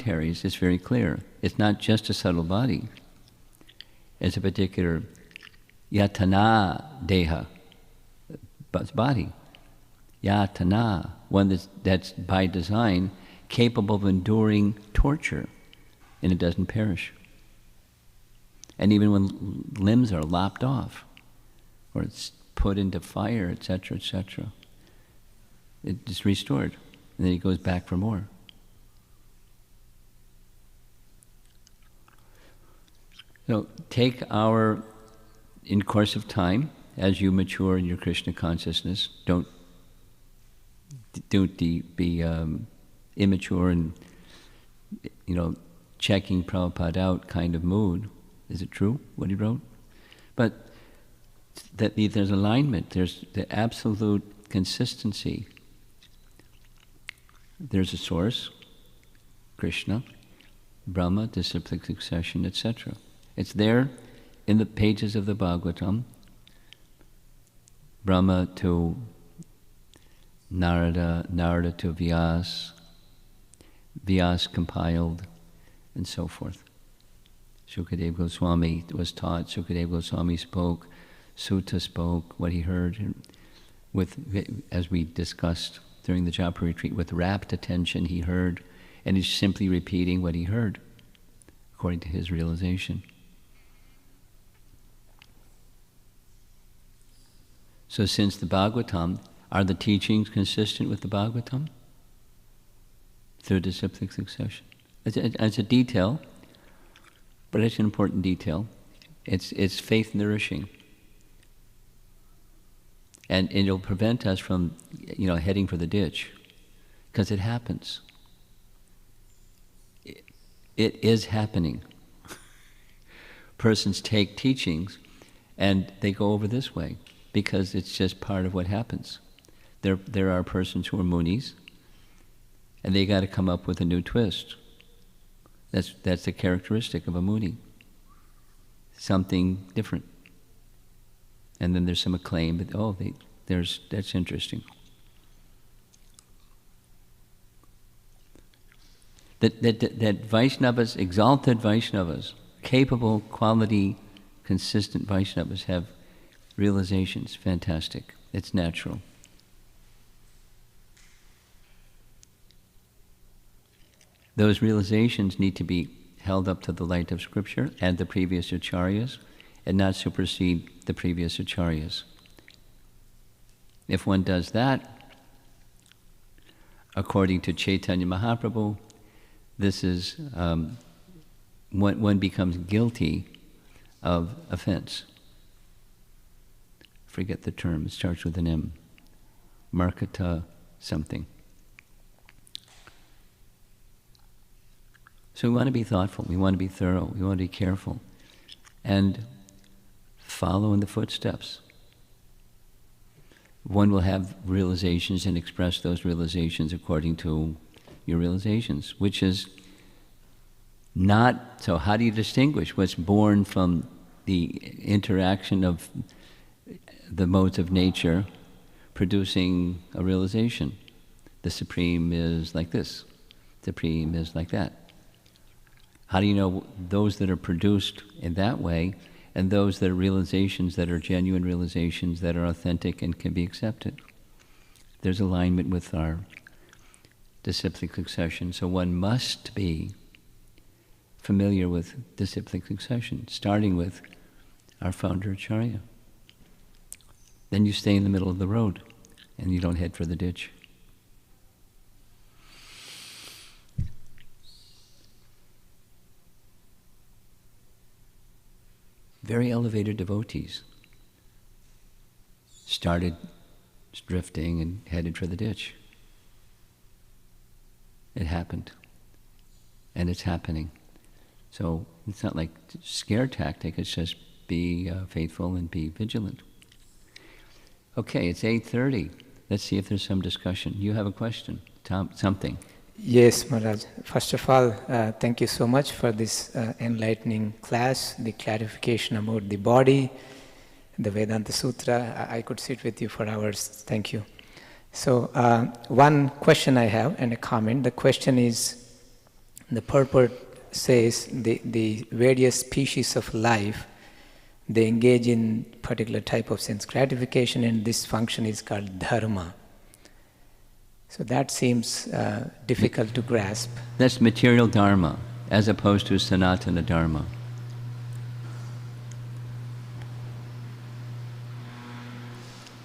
commentaries, it's very clear. It's not just a subtle body. It's a particular yatana deha, body. Yatana, one that's by design capable of enduring torture, and it doesn't perish. And even when limbs are lopped off, or it's put into fire, etc., it's restored, and then he goes back for more. So take in course of time, as you mature in your Krishna consciousness, don't be immature and, checking Prabhupada out kind of mood. Is it true, what he wrote? But that there's alignment, there's the absolute consistency. There's a source, Krishna, Brahma, disciplic succession, etc. It's there in the pages of the Bhagavatam. Brahma to Narada, Narada to Vyas, Vyas compiled, and so forth. Sukadeva Goswami was taught, Sukadeva Goswami spoke, Sutta spoke what he heard, as we discussed during the Japa retreat, with rapt attention he heard, and he's simply repeating what he heard, according to his realization. So since the Bhagavatam, are the teachings consistent with the Bhagavatam? Through disciplic succession. It's a detail, but it's an important detail. It's faith nourishing. And it'll prevent us from, heading for the ditch, because it happens. It is happening. Persons take teachings and they go over this way, because it's just part of what happens. There are persons who are munis, and they got to come up with a new twist. That's the characteristic of a muni. Something different. And then there's some acclaim, but that's interesting. That Vaishnavas, exalted Vaishnavas, capable, quality, consistent Vaishnavas have realizations. Fantastic. It's natural. Those realizations need to be held up to the light of Scripture and the previous acharyas, and not supersede the previous acharyas. If one does that, according to Chaitanya Mahaprabhu, this is one becomes guilty of offense. Forget the term, it starts with an M. Markata something. So we want to be thoughtful, we want to be thorough, we want to be careful, and follow in the footsteps. One will have realizations and express those realizations according to your realizations, which is not, so how do you distinguish what's born from the interaction of the modes of nature producing a realization? The Supreme is like this, Supreme is like that. How do you know those that are produced in that way and those that are realizations that are genuine realizations that are authentic and can be accepted? There's alignment with our disciplic succession, so one must be familiar with disciplic succession, starting with our founder Acharya. Then you stay in the middle of the road and you don't head for the ditch. Very elevated devotees started drifting and headed for the ditch. It happened. And it's happening. So it's not like scare tactic, it's just be faithful and be vigilant. Okay, it's 8:30. Let's see if there's some discussion. You have a question? Tom, something? Yes, Maharaj. First of all, thank you so much for this enlightening class, the clarification about the body, the Vedanta Sutra. I could sit with you for hours. Thank you. So, one question I have and a comment. The question is, The purport says the various species of life, they engage in particular type of sense gratification, and this function is called dharma. So that seems difficult to grasp. That's material dharma, as opposed to sanatana dharma.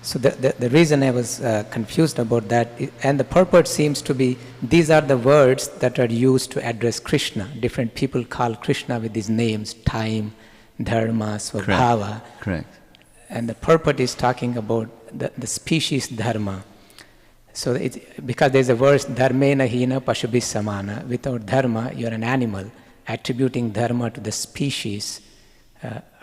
So the reason I was confused about that, and the purport seems to be, these are the words that are used to address Krishna. Different people call Krishna with these names, time, dharma, svabhava. Correct. And the purport is talking about the species dharma. So because there's a verse, dharmena hina pashubhis samana. Without dharma, you're an animal. Attributing dharma to the species,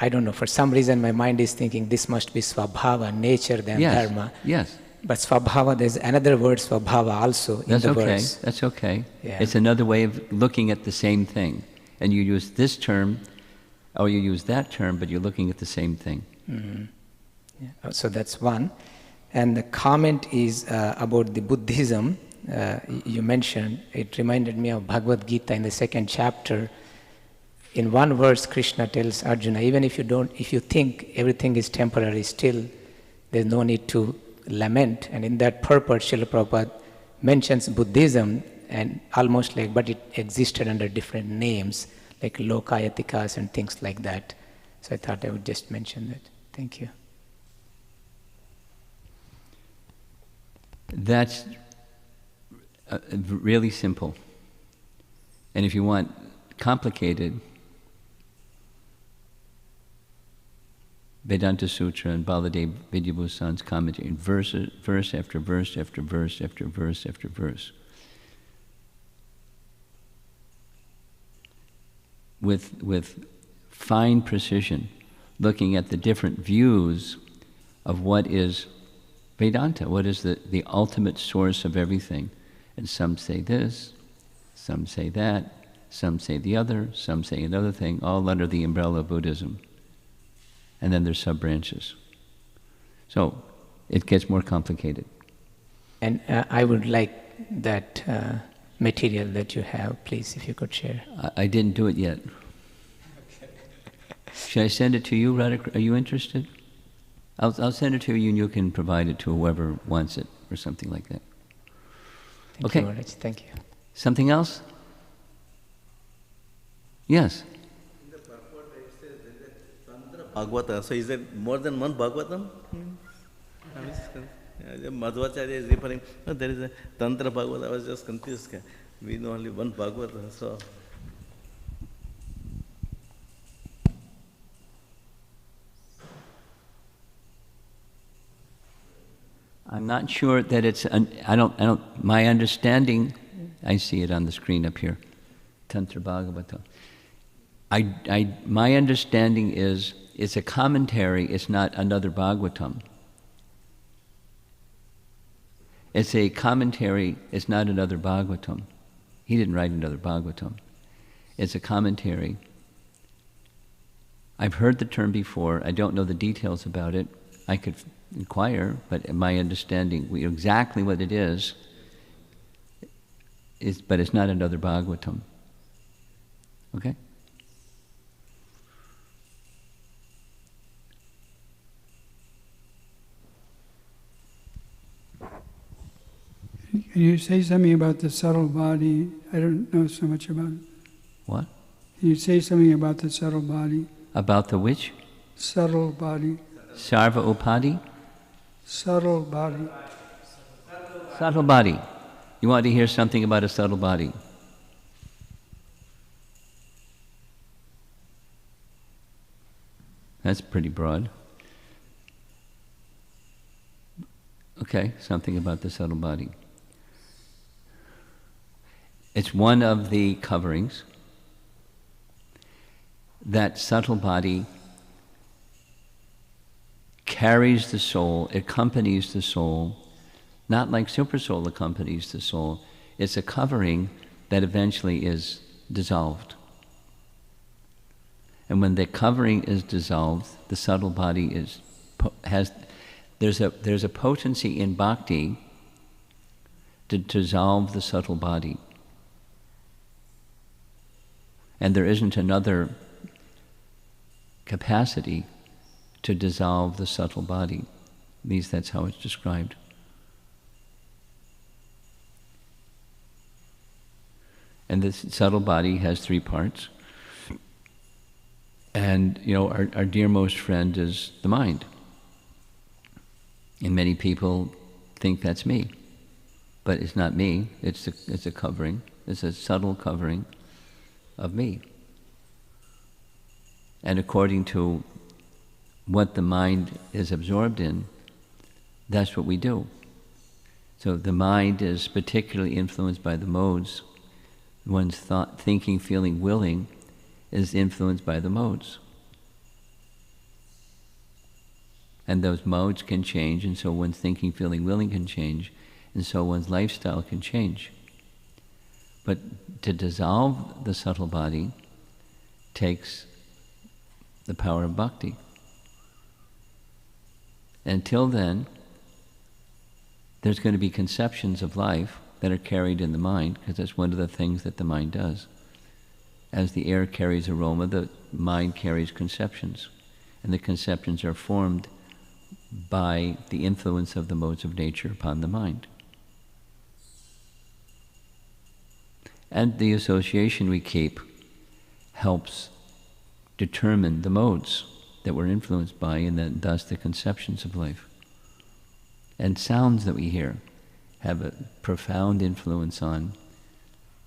I don't know, for some reason my mind is thinking this must be svabhava, nature, than dharma. Yes. But svabhava, there's another word svabhava also in the verse. That's okay. Yeah. It's another way of looking at the same thing. And you use this term, or you use that term, but you're looking at the same thing. Mm-hmm. Yeah. So that's one. And the comment is about the Buddhism you mentioned. It reminded me of Bhagavad Gita in the 2nd chapter. In one verse, Krishna tells Arjuna, even if you think everything is temporary, still there's no need to lament. And in that purport, Srila Prabhupada mentions Buddhism, and almost like, but it existed under different names, like Lokayatikas and things like that. So I thought I would just mention that. Thank you. That's really simple. And if you want complicated, Vedanta Sutra and Baladev Vidyabhusan's commentary, verse after verse after verse after verse after verse, with fine precision, looking at the different views of what is Vedanta, what is the ultimate source of everything. And some say this, some say that, some say the other, some say another thing, all under the umbrella of Buddhism. And then there's sub-branches. So it gets more complicated. And I would like that material that you have, please, if you could share. I didn't do it yet. Should I send it to you, Radha? Are you interested? I'll send it to you and you can provide it to whoever wants it or something like that. Thank you, Maharaj. Thank you. Something else? Yes. In the purport, it says Tantra Bhagavata. So is there more than one Bhagavatam? Madhvacharya is referring, no, there is a Tantra Bhagavata. I was just confused. We know only one Bhagavata. So I'm not sure that it's, my understanding, I see it on the screen up here, Tantra Bhagavata. My understanding is it's a commentary, it's not another Bhagavatam. It's a commentary, it's not another Bhagavatam. He didn't write another Bhagavatam. It's a commentary. I've heard the term before, I don't know the details about it. I could inquire, but my understanding, exactly what it is, but it's not another Bhagavatam. Okay? Can you say something about the subtle body? I don't know so much about it. What? Can you say something about the subtle body? About the which? Subtle body. Sarva Upadi? Subtle body. Subtle body. You want to hear something about a subtle body? That's pretty broad. Okay, something about the subtle body. It's one of the coverings. That subtle body carries the soul, accompanies the soul, not like Supersoul accompanies the soul. It's a covering that eventually is dissolved. And when the covering is dissolved, the subtle body there's a potency in bhakti to dissolve the subtle body. And there isn't another capacity to dissolve the subtle body. At least that's how it's described. And this subtle body has 3 parts. And, our dearmost friend is the mind. And many people think that's me. But it's not me. It's a covering. It's a subtle covering of me. And according to what the mind is absorbed in, that's what we do. So the mind is particularly influenced by the modes. One's thought, thinking, feeling, willing is influenced by the modes. And those modes can change, and so one's thinking, feeling, willing can change, and so one's lifestyle can change. But to dissolve the subtle body takes the power of bhakti. Until then, there's going to be conceptions of life that are carried in the mind, because that's one of the things that the mind does. As the air carries aroma, the mind carries conceptions. And the conceptions are formed by the influence of the modes of nature upon the mind. And the association we keep helps determine the modes that we're influenced by, and then thus the conceptions of life. And sounds that we hear have a profound influence on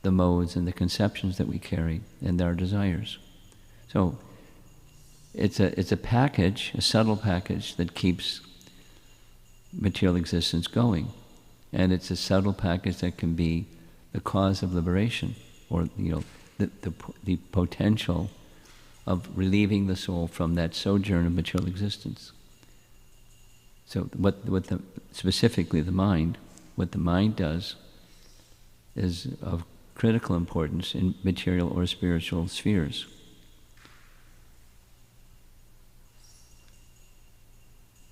the modes and the conceptions that we carry and our desires. So it's a package, a subtle package that keeps material existence going. And it's a subtle package that can be the cause of liberation, or the potential of relieving the soul from that sojourn of material existence. So specifically the mind, what the mind does is of critical importance in material or spiritual spheres.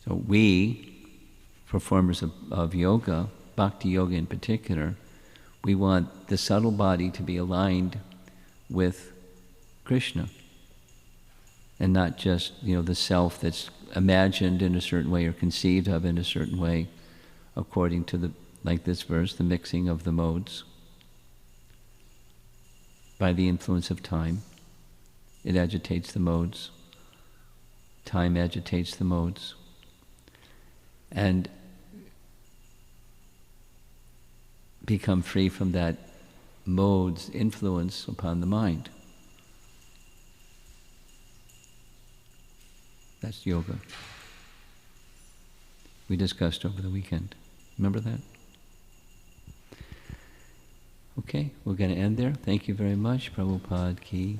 So we, performers of yoga, bhakti yoga in particular, we want the subtle body to be aligned with Krishna, and not just, the self that's imagined in a certain way or conceived of in a certain way, according to like this verse, the mixing of the modes. By the influence of time, it agitates the modes. Time agitates the modes. And become free from that mode's influence upon the mind. That's yoga. We discussed over the weekend. Remember that? Okay, we're going to end there. Thank you very much. Prabhupada ki